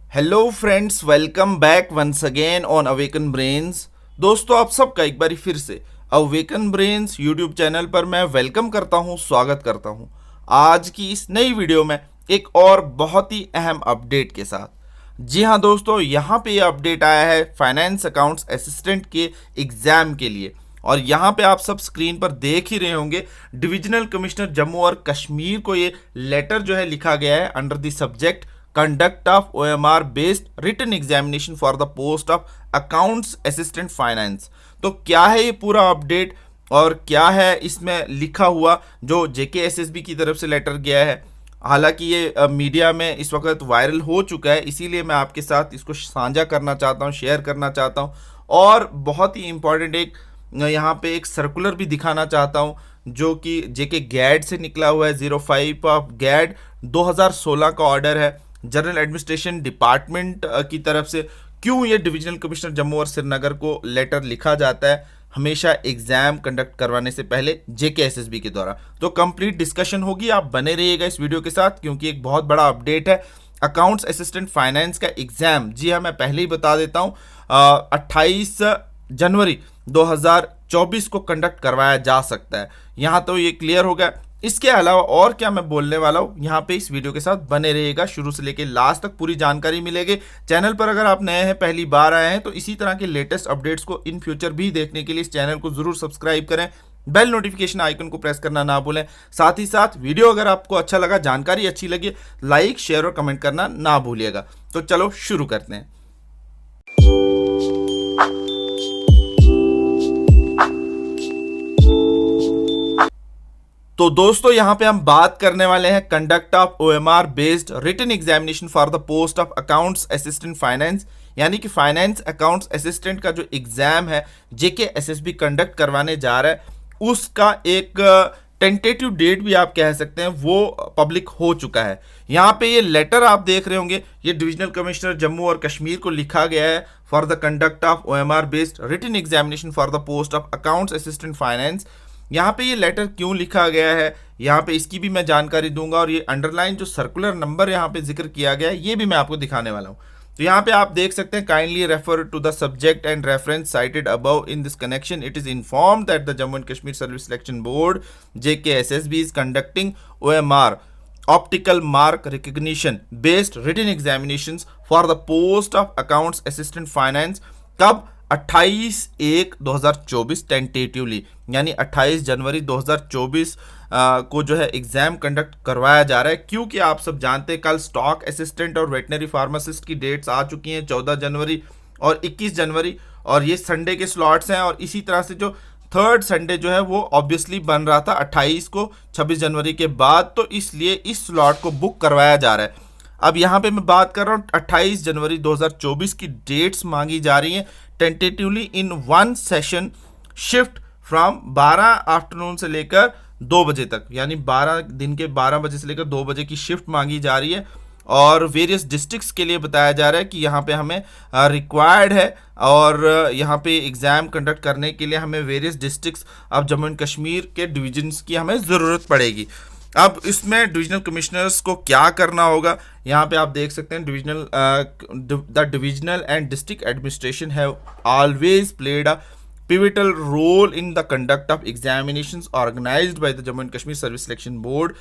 Hello friends, welcome back once again on Awaken Brains. दोस्तों, आप सबका एक बार फिर से अवेकन ब्रेन्स यूट्यूब चैनल पर मैं वेलकम करता हूं, स्वागत करता हूं। आज की इस नई वीडियो में एक और बहुत ही अहम अपडेट के साथ। जी हां दोस्तों, यहाँ पे ये अपडेट आया है फाइनेंस अकाउंट्स असिस्टेंट के एग्जाम के लिए। और यहाँ पे आप सब स्क्रीन पर देख ही रहे होंगे, डिविजनल कमिश्नर जम्मू और कश्मीर को ये लेटर जो है लिखा गया है under the subject conduct of OMR based written examination for the post of accounts assistant finance. तो क्या है ये पूरा अपडेट और क्या है इसमें लिखा हुआ जो JKSSB की तरफ से लेटर गया है। हालांकि ये मीडिया में इस वक्त वायरल हो चुका है, इसीलिए मैं आपके साथ इसको साझा करना चाहता हूँ, शेयर करना चाहता हूँ। और बहुत ही इंपॉर्टेंट एक यहाँ पे एक सर्कुलर भी दिखाना चाहता हूँ जो कि JK गैड से निकला हुआ है। 05 ऑफ गैड 2016 का ऑर्डर है जनरल एडमिनिस्ट्रेशन डिपार्टमेंट की तरफ से। क्यों ये डिविजनल कमिश्नर जम्मू और श्रीनगर को लेटर लिखा जाता है हमेशा एग्जाम कंडक्ट करवाने से पहले JKSSB के द्वारा। तो कंप्लीट डिस्कशन होगी, आप बने रहिएगा इस वीडियो के साथ क्योंकि एक बहुत बड़ा अपडेट है अकाउंट्स असिस्टेंट फाइनेंस का एग्जाम। जी हाँ, मैं पहले ही बता देता हूँ 28 जनवरी 2024 को कंडक्ट करवाया जा सकता है। यहाँ तो ये क्लियर हो गया। इसके अलावा और क्या मैं बोलने वाला हूँ, यहाँ पे इस वीडियो के साथ बने रहिएगा, शुरू से लेकर लास्ट तक पूरी जानकारी मिलेगी। चैनल पर अगर आप नए हैं, पहली बार आए हैं, तो इसी तरह के लेटेस्ट अपडेट्स को इन फ्यूचर भी देखने के लिए इस चैनल को जरूर सब्सक्राइब करें, बेल नोटिफिकेशन आइकन को प्रेस करना ना भूलें। साथ ही साथ वीडियो अगर आपको अच्छा लगा, जानकारी अच्छी लगी, लाइक शेयर और कमेंट करना ना भूलिएगा। तो चलो शुरू करते हैं। तो दोस्तों, यहां पे हम बात करने वाले हैं conduct of OMR based written examination for the post of accounts assistant finance, यानी कि फाइनेंस अकाउंट्स असिस्टेंट का जो एग्जाम है JKSSB कंडक्ट करवाने जा रहा है, उसका एक टेंटेटिव डेट भी आप कह सकते हैं वो पब्लिक हो चुका है। यहाँ पे ये लेटर आप देख रहे होंगे, ये डिविजनल कमिश्नर जम्मू और कश्मीर को लिखा गया है for the conduct of OMR based written examination for the post of accounts assistant finance. यहाँ पे ये लेटर क्यों लिखा गया है, यहाँ पे इसकी भी मैं जानकारी दूंगा। और ये अंडरलाइन जो सर्कुलर नंबर यहाँ पे जिक्र किया गया है, ये भी मैं आपको दिखाने वाला हूँ। तो यहाँ पे आप देख सकते हैं, kindly refer to the subject and reference cited above in this connection. It is inform that the Jammu and Kashmir service selection board JKSSB is conducting OMR optical mark recognition based written examinations for the post of accounts assistant finance. कब? 28/1/2024 tentatively, यानी 28 जनवरी 2024 को जो है exam conduct करवाया जा रहा है। क्योंकि आप सब जानते हैं कल स्टॉक असिस्टेंट और वेटनरी फार्मासिस्ट की डेट्स आ चुकी हैं, 14 जनवरी और 21 जनवरी, और ये संडे के स्लॉट्स हैं। और इसी तरह से जो थर्ड संडे जो है वो ऑब्वियसली बन रहा था 28 को, 26 जनवरी के बाद, तो इसलिए इस स्लॉट को बुक करवाया जा रहा है। अब यहाँ पे मैं बात कर रहा हूँ 28 जनवरी 2024 की डेट्स मांगी जा रही हैं tentatively in one session shift from 12 afternoon से लेकर 2 बजे तक, यानी 12 दिन के 12 बजे से लेकर 2 बजे की शिफ्ट मांगी जा रही है। और वेरियस डिस्ट्रिक्ट्स के लिए बताया जा रहा है कि यहाँ पे हमें रिक्वायर्ड है, और यहाँ पे एग्ज़ाम कंडक्ट करने के लिए हमें वेरियस डिस्ट्रिक्ट्स अब जम्मू एंड कश्मीर के डिविजन्स की हमें ज़रूरत पड़ेगी। अब इसमें डिविजनल कमिश्नर्स को क्या करना होगा, यहाँ पे आप देख सकते हैं, the divisional and district administration have always played a pivotal role in the conduct of examinations organized by the Jammu and Kashmir Service Selection Board।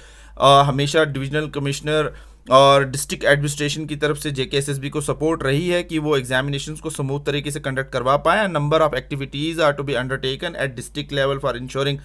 हमेशा डिविजनल कमिश्नर और डिस्ट्रिक्ट एडमिनिस्ट्रेशन की तरफ से JKSSB को सपोर्ट रही है कि वो एग्जामिनेशंस को स्मूथ तरीके से कंडक्ट करवा पाए। Number of activities are to be undertaken at district level for ensuring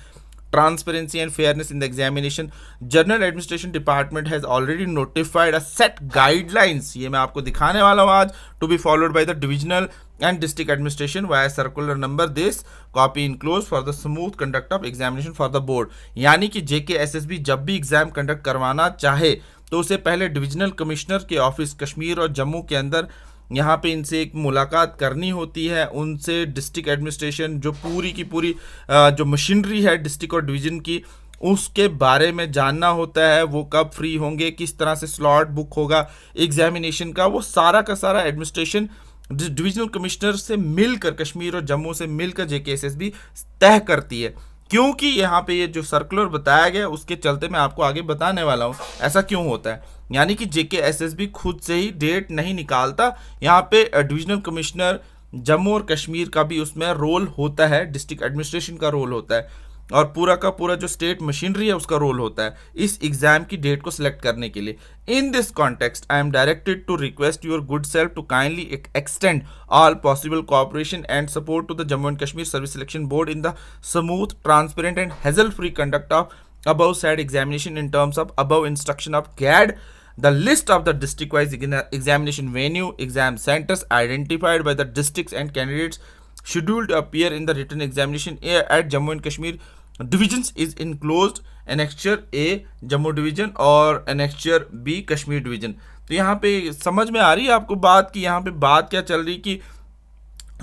transparency and fairness in the examination. General Administration Department has already notified a set guidelines, ये मैं आपको दिखाने वाला हूँ आज, to be followed by the divisional and district administration via circular number this copy enclosed for the smooth conduct of examination for the board। यानी कि JKSSB जब भी एग्जाम कंडक्ट करवाना चाहे तो उसे पहले डिविजनल कमिश्नर के ऑफिस कश्मीर और जम्मू के अंदर यहाँ पे इनसे एक मुलाकात करनी होती है। उनसे डिस्ट्रिक्ट एडमिनिस्ट्रेशन जो पूरी की पूरी जो मशीनरी है डिस्ट्रिक्ट और डिवीज़न की, उसके बारे में जानना होता है। वो कब फ्री होंगे, किस तरह से स्लॉट बुक होगा एग्जामिनेशन का, वो सारा का सारा एडमिनिस्ट्रेशन डिविजनल कमिश्नर से मिलकर, कश्मीर और जम्मू से मिलकर JKSSB तय करती है। क्योंकि यहाँ पे ये जो सर्कुलर बताया गया उसके चलते मैं आपको आगे बताने वाला हूँ ऐसा क्यों होता है। यानी कि जेकेएसएसबी खुद से ही डेट नहीं निकालता, यहाँ पे डिविजनल कमिश्नर जम्मू और कश्मीर का भी उसमें रोल होता है, डिस्ट्रिक्ट एडमिनिस्ट्रेशन का रोल होता है, और पूरा का पूरा जो स्टेट मशीनरी है उसका रोल होता है इस एग्जाम की डेट को सिलेक्ट करने के लिए। In this context I am directed to request your good self to kindly extend all possible cooperation and support to the Jammu and Kashmir service selection board in the smooth, transparent and hassle free conduct of above said examination in terms of above instruction of GAD. The list of the district wise examination venue, exam centers identified by the districts and candidates scheduled to appear in the written examination at Jammu and Kashmir divisions is enclosed annexure A Jammu division और annexure B Kashmir division। तो यहाँ पे समझ में आ रही है आपको बात की यहाँ पे बात क्या चल रही कि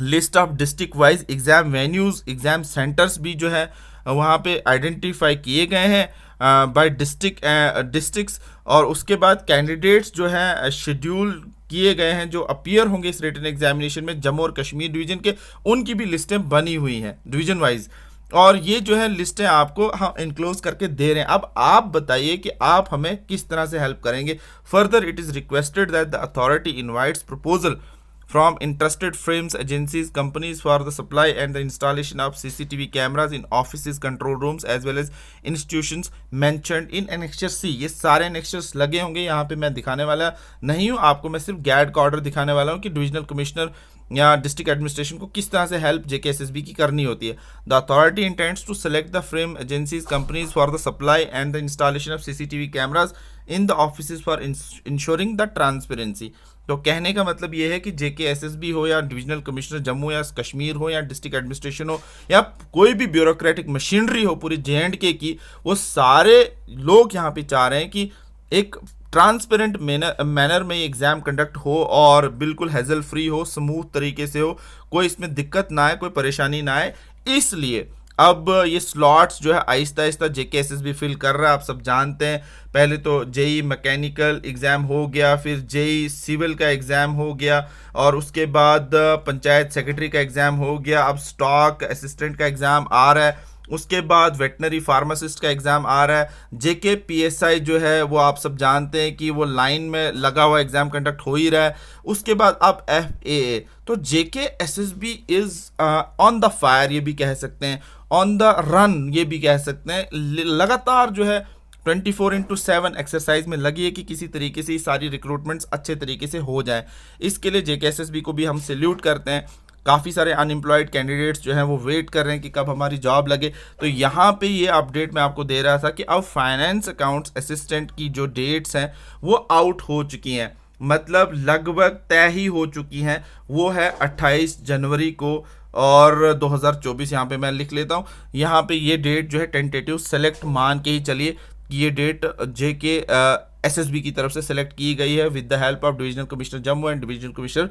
list of district wise exam venues, exam centres भी जो है वहाँ पे आइडेंटिफाई किए गए हैं बाय डिस्ट्रिक्ट्स, और उसके बाद कैंडिडेट्स जो हैं शेड्यूल किए गए हैं जो अपीयर होंगे इस रिटन एग्जामिनेशन में जम्मू और कश्मीर डिवीजन के, उनकी भी लिस्टें बनी हुई हैं डिवीजन वाइज, और ये जो है लिस्टें आपको हम इनक्लोज करके दे रहे हैं। अब आप बताइए कि आप हमें किस तरह से हेल्प करेंगे। Further it is requested that the authority invites proposal from interested firms, agencies, companies for the supply and the installation of CCTV cameras in offices, control rooms as well as institutions mentioned in annexure C। ये सारे annexures लगे होंगे, यहाँ पे मैं दिखाने वाला नहीं हूँ आपको, मैं सिर्फ गैड का ऑर्डर दिखाने वाला हूँ कि डिविजनल कमिश्नर या डिस्ट्रिक्ट एडमिनिस्ट्रेशन को किस तरह से हेल्प जेकेएसएसबी की करनी होती है। The authority intends to select the frame agencies companies for the supply and the installation of CCTV cameras in the office for ensuring the transparency. तो कहने का मतलब ये है कि जेकेएसएसबी हो या डिविजनल कमिश्नर जम्मू या कश्मीर हो या डिस्ट्रिक्ट एडमिनिस्ट्रेशन हो या कोई भी ब्यूरोक्रेटिक मशीनरी हो पूरी जेएंडके की, वो सारे लोग यहाँ पे चाह रहे हैं कि एक ट्रांसपेरेंट मैनर में एग्ज़ाम कंडक्ट हो और बिल्कुल हैजल फ्री हो, स्मूथ तरीके से हो, कोई इसमें दिक्कत ना आए, कोई परेशानी ना आए। इसलिए अब ये स्लॉट्स जो है आहिस्ता आहिस्ता जेकेएसएसबी फिल कर रहा है। आप सब जानते हैं पहले तो जेई मैकेनिकल एग्ज़ाम हो गया, फिर जेई सिविल का एग्ज़ाम हो गया, और उसके बाद पंचायत सेक्रेटरी का एग्ज़ाम हो गया, अब स्टॉक असिस्टेंट का एग्ज़ाम आ रहा है, उसके बाद वेटनरी फार्मासिस्ट का एग्ज़ाम आ रहा है, जेके पीएसआई जो है वो आप सब जानते हैं कि वो लाइन में लगा हुआ एग्ज़ाम कंडक्ट हो ही रहा है, उसके बाद अब एफएए। तो JKSSB is on the fire ये भी कह सकते हैं, ऑन द रन ये भी कह सकते हैं, लगातार जो है 24/7 एक्सरसाइज में लगी है कि किसी तरीके से ये सारी रिक्रूटमेंट्स अच्छे तरीके से हो जाएं। इसके लिए जेकेएसएसबी को भी हम सैल्यूट करते हैं। काफ़ी सारे अनएम्प्लॉयड कैंडिडेट्स जो हैं वो वेट कर रहे हैं कि कब हमारी जॉब लगे। तो यहाँ पे ये अपडेट मैं आपको दे रहा था कि अब फाइनेंस अकाउंट्स असिस्टेंट की जो डेट्स हैं वो आउट हो चुकी हैं, मतलब लगभग तय ही हो चुकी हैं। वो है 28 जनवरी को और 2024, यहाँ पे मैं लिख लेता हूँ। यहाँ पे ये डेट जो है टेंटेटिव सेलेक्ट मान के ही चलिए कि ये डेट जेके एसएसबी की तरफ से सेलेक्ट की गई है with the help of divisional commissioner Jammu and divisional commissioner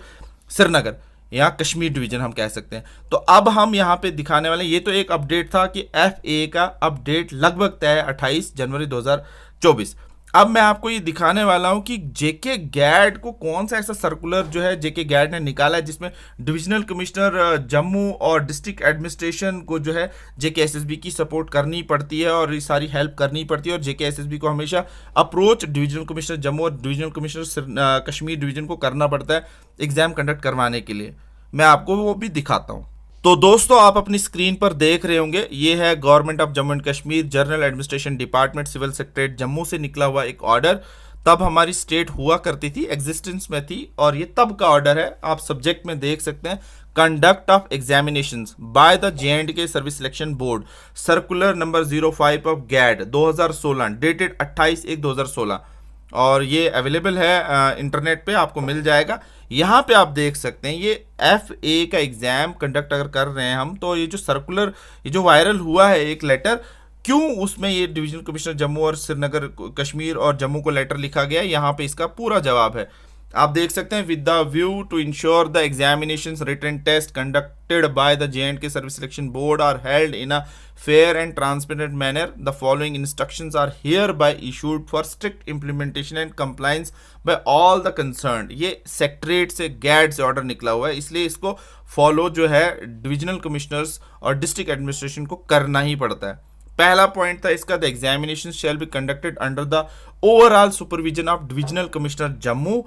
Srinagar या कश्मीर डिवीजन हम कह सकते हैं। तो अब हम यहाँ पे दिखाने वाले, ये तो एक अपडेट था कि एफए का अपडेट लगभग तय है 28 जनवरी 2024। अब मैं आपको ये दिखाने वाला हूँ कि जेके गैड को कौन सा ऐसा सर्कुलर जो है जेके गैड ने निकाला है जिसमें डिविजनल कमिश्नर जम्मू और डिस्ट्रिक्ट एडमिनिस्ट्रेशन को जो है जेके एसएसबी की सपोर्ट करनी पड़ती है और ये सारी हेल्प करनी पड़ती है, और जेके एसएसबी को हमेशा अप्रोच डिविजनल कमिश्नर जम्मू और डिविजनल कमिश्नर कश्मीर डिवीजन को करना पड़ता है एग्जाम कंडक्ट करवाने के लिए। मैं आपको वो भी दिखाता हूँ। तो दोस्तों आप अपनी स्क्रीन पर देख रहे होंगे, ये है government of Jammu and Kashmir general administration department civil secretariat Jammu से निकला हुआ एक ऑर्डर। तब हमारी स्टेट हुआ करती थी, एग्जिस्टेंस में थी, और ये तब का ऑर्डर है। आप सब्जेक्ट में देख सकते हैं, conduct of examinations by the J&K service selection board, circular number 05 of guide 2016 dated 28/1/2016, और ये अवेलेबल है इंटरनेट पे, आपको मिल जाएगा। यहाँ पे आप देख सकते हैं ये एफए का एग्ज़ाम कंडक्ट अगर कर रहे हैं हम, तो ये जो सर्कुलर ये जो वायरल हुआ है एक लेटर, क्यों उसमें ये डिविजनल कमिश्नर जम्मू और श्रीनगर कश्मीर और जम्मू को लेटर लिखा गया है, यहाँ पे इसका पूरा जवाब है। आप देख सकते हैं with the view to ensure the examinations written test conducted by the J&K service selection board are held in a fair and transparent manner. The following instructions are hereby issued for strict implementation and compliance by all the concerned. ये secretariat से गैड से order निकला हुआ है, इसलिए इसको follow जो है डिविजनल कमिश्नर्स और डिस्ट्रिक्ट एडमिनिस्ट्रेशन को करना ही पड़ता है. पहला पॉइंट था इसका, the examination shall be conducted under the overall supervision of divisional commissioner Jammu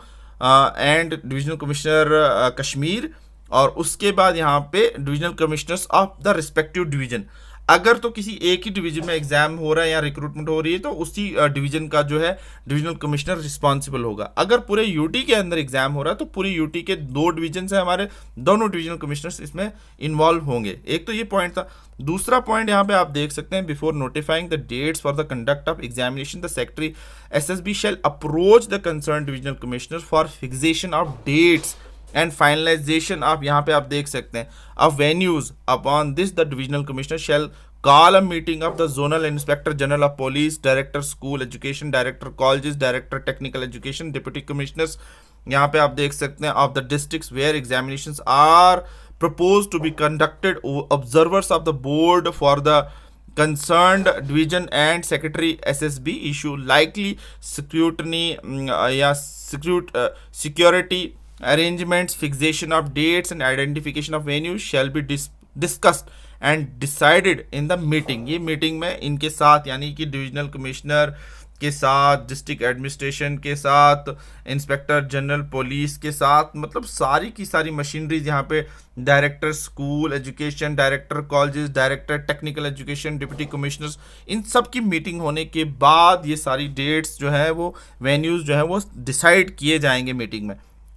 and divisional commissioner Kashmir, और उसके बाद यहाँ पे divisional commissioners of the respective division. अगर तो किसी एक ही डिवीजन में एग्जाम हो रहा है या रिक्रूटमेंट हो रही है तो उसी डिवीजन का जो है डिविजनल कमिश्नर रिस्पॉन्सिबल होगा. अगर पूरे यूटी के अंदर एग्जाम हो रहा है तो पूरी यूटी के 2 डिवीजन है हमारे, दोनों डिविजनल कमिश्नर्स इसमें इन्वॉल्व होंगे. एक तो ये पॉइंट था. दूसरा पॉइंट यहाँ पे आप देख सकते हैं, before notifying the dates for the conduct of examination the secretary SSB shall approach the concern divisional commissioner for fixation of dates and finalisation. आप यहाँ पे आप देख सकते हैं of venues. Upon this the divisional commissioner shall call a meeting of the zonal inspector general of police, director school education, director colleges, director technical education, deputy commissioners. यहाँ पे आप देख सकते हैं of the districts where examinations are proposed to be conducted, observers of the board for the concerned division and secretary SSB issue likely scrutiny security arrangements, fixation of dates and identification of venues shall be discussed and decided in the meeting. ये meeting में इनके साथ यानी कि divisional commissioner के साथ, district administration के साथ, इंस्पेक्टर जनरल पुलिस के साथ, मतलब सारी की सारी मशीनरीज यहाँ पे, director school education, director colleges, director technical education, deputy commissioners, इन सब की मीटिंग होने के बाद ये सारी डेट्स जो है वो वेन्यूज़ जो है वो डिसाइड किए जाएंगे मीटिंग में.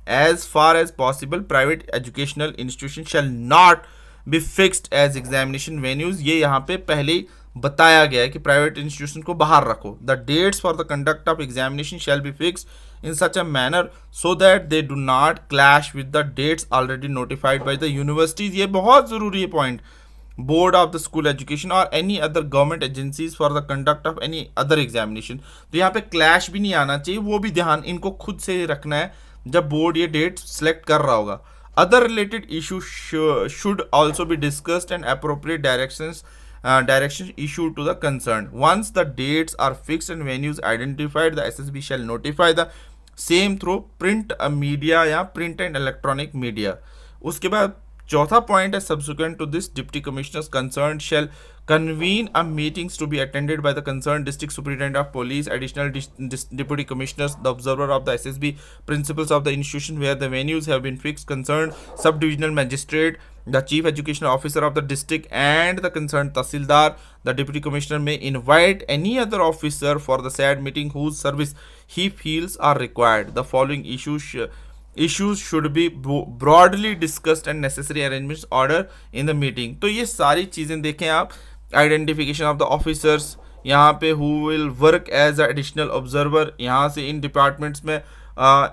As far as possible private educational institution shall not be fixed as examination venues. ये यहाँ पे पहले ही बताया गया है कि प्राइवेट इंस्टीट्यूशन को बाहर रखो. The dates for the conduct of examination shall be fixed in such a manner so that they do not clash with the dates already notified by the universities. ये बहुत ज़रूरी है point. Board of the school education और any other government agencies for the conduct of any other examination. तो यहाँ पे clash भी नहीं आना चाहिए, वो भी ध्यान इनको खुद से रखना है जब बोर्ड ये डेट सेलेक्ट कर रहा होगा. Other related issue should also be discussed and appropriate directions issued to the concerned. Once the dates are fixed and venues identified, the SSB shall notify the same through print media या print and electronic media. उसके बाद चौथा point है, subsequent to this deputy commissioners concerned shall convene a meetings to be attended by the concerned district superintendent of police, additional deputy commissioners, the observer of the SSB, principals of the institution where the venues have been fixed, concerned subdivisional magistrate, the chief educational officer of the district and the concerned tahsildar. The deputy commissioner may invite any other officer for the said meeting whose service he feels are required. The following issues should be broadly discussed and necessary arrangements order in the meeting. तो ये सारी चीज़ें देखें आप. Identification of the officers, यहाँ पे who will work as a additional observer. यहाँ से इन डिपार्टमेंट्स में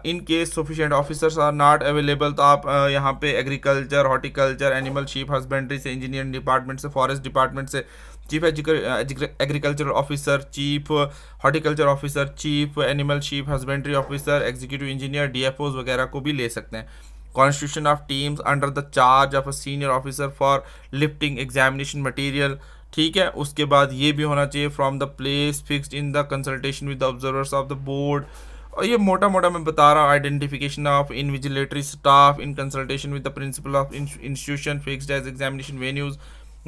in case sufficient officers are not available तो आप यहाँ पे agriculture, horticulture, animal sheep husbandry से, इंजीनियरिंग डिपार्टमेंट से, फॉरेस्ट डिपार्टमेंट से chief agriculture officer, chief horticulture officer, chief animal sheep husbandry officer, executive engineer, DFOs वगैरह को भी ले सकते हैं. Constitution of teams under the charge of a senior officer for lifting examination material. ठीक है, उसके बाद ये भी होना चाहिए from the place fixed in the consultation with the observers of the board. और ये मोटा मोटा मैं बता रहा हूँ. Identification of invigilatory staff in consultation with the principal of institution fixed as examination venues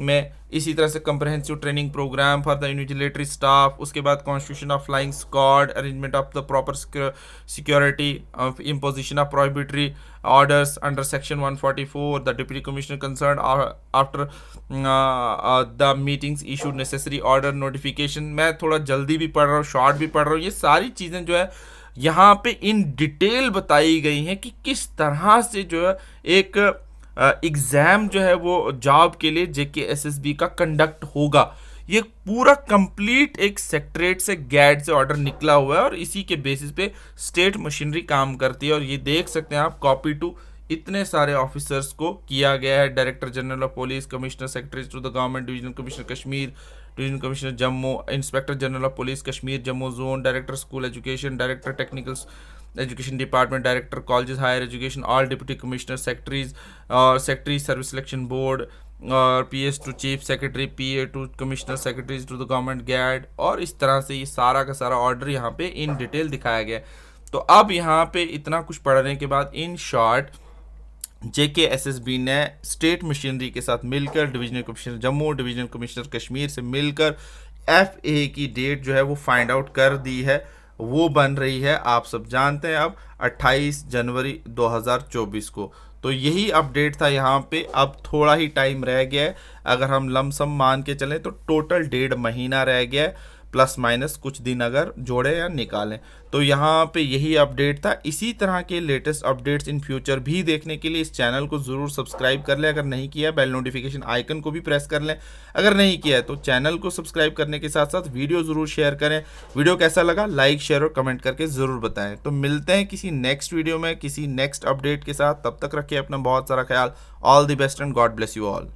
में. इसी तरह से comprehensive training programme for the invigilatory staff. उसके बाद constitution of flying squad, arrangement of the proper security, imposition of prohibitory orders under section 144. The deputy commissioner concerned after the meetings issued necessary order notification. मैं थोड़ा जल्दी भी पढ़ रहा हूँ, short भी पढ़ रहा हूँ. ये सारी चीज़ें जो है यहाँ पे इन डिटेल बताई गई हैं कि किस तरह से जो है एक एग्ज़ाम जो है वो जॉब के लिए JKSSB का कंडक्ट होगा. ये पूरा कंप्लीट एक सेक्रेटरेट से गैड से ऑर्डर निकला हुआ है और इसी के बेसिस पे स्टेट मशीनरी काम करती है. और ये देख सकते हैं आप, कॉपी टू इतने सारे ऑफिसर्स को किया गया है. Director general of police, commissioner secretary to the government, divisional commissioner Kashmir, divisional commissioner Jammu, inspector general of police Kashmir Jammu zone, director school education, director technical education department, director colleges higher education, all deputy commissioner, secretaries और secretary service selection board, और PS to chief secretary, PA to commissioner secretaries to the government guide. और इस तरह से ये सारा का सारा ऑर्डर यहाँ पे इन डिटेल दिखाया गया है। तो अब यहाँ पे इतना कुछ पढ़ने के बाद इन शॉर्ट JKSSB ने स्टेट मशीनरी के साथ मिलकर divisional commissioner Jammu, divisional commissioner Kashmir से मिलकर FA की डेट जो है वो फाइंड आउट कर दी है। वो बन रही है, आप सब जानते हैं, अब 28 जनवरी 2024 को। तो यही अपडेट था यहाँ पे। अब थोड़ा ही टाइम रह गया है, अगर हम लमसम मान के चलें तो टोटल 1.5 महीना रह गया है, प्लस माइनस कुछ दिन अगर जोड़े या निकालें। तो यहाँ पे यही अपडेट था। इसी तरह के लेटेस्ट अपडेट्स इन फ्यूचर भी देखने के लिए इस चैनल को ज़रूर सब्सक्राइब कर लें। अगर नहीं किया, बेल नोटिफिकेशन आइकन को भी प्रेस कर लें। अगर नहीं किया है तो चैनल को सब्सक्राइब करने के साथ साथ वीडियो ज़रूर शेयर करें। वीडियो कैसा लगा लाइक शेयर और कमेंट करके ज़रूर बताएं। तो मिलते हैं किसी नेक्स्ट वीडियो में किसी नेक्स्ट अपडेट के साथ। तब तक रखिए अपना बहुत सारा ख्याल। All the best and God bless you all.